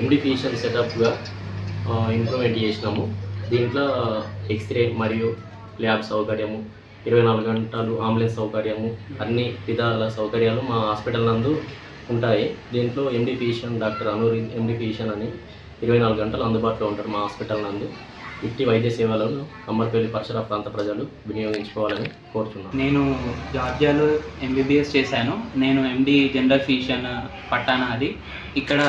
ఎండి physician సెటప్గా implement చేసినాము. దీంట్లో x ray మరియు ల్యాబ్ సౌకర్యము, 24 గంటలు అంబులెన్స్ సౌకర్యము, అన్ని విధాల సౌకర్యాలు మా హాస్పిటల్ నందు ఉంటాయి. దీంట్లో ఎండి ఫిజిషియన్ డాక్టర్ అనూరి ఎండి ఫిజిషియన్ అని 24 గంటలు అందుబాటులో ఉంటారు మా హాస్పిటల్ నందు. ఇట్టి వైద్య సేవలను కమ్మర్పల్లి పరిసర ప్రాంత ప్రజలు వినియోగించుకోవాలని కోరుతున్నాను. నేను జార్జియాలో ఎంబీబీఎస్ చేశాను. నేను ఎండి జనరల్ ఫిజిషియన్ పట్టానా అది. ఇక్కడ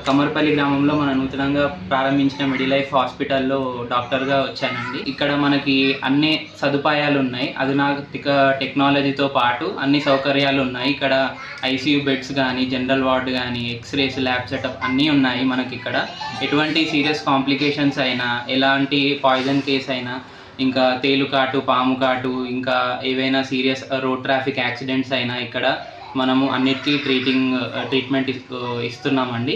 కమ్మర్పల్లి గ్రామంలో మన నూతనంగా ప్రారంభించిన మెడిలైఫ్ హాస్పిటల్లో డాక్టర్గా వచ్చానండి. ఇక్కడ మనకి అన్ని సదుపాయాలు ఉన్నాయి. అధునాతిక టెక్నాలజీతో పాటు అన్ని సౌకర్యాలు ఉన్నాయి. ఇక్కడ ఐసీయూ బెడ్స్ కానీ, జనరల్ వార్డు కానీ, ఎక్స్రేస్, ల్యాబ్ సెటప్ అన్నీ ఉన్నాయి మనకి ఇక్కడ. ఎటువంటి సీరియస్ కాంప్లికేషన్స్ అయినా, ఎలాంటి పాయిజన్ కేస్ అయినా, ఇంకా తేలుకాటు, పాము కాటు, ఇంకా ఏవైనా సీరియస్ రోడ్ ట్రాఫిక్ యాక్సిడెంట్స్ అయినా ఇక్కడ మనము అన్నిటికీ ట్రీట్మెంట్ ఇస్తున్నామండి.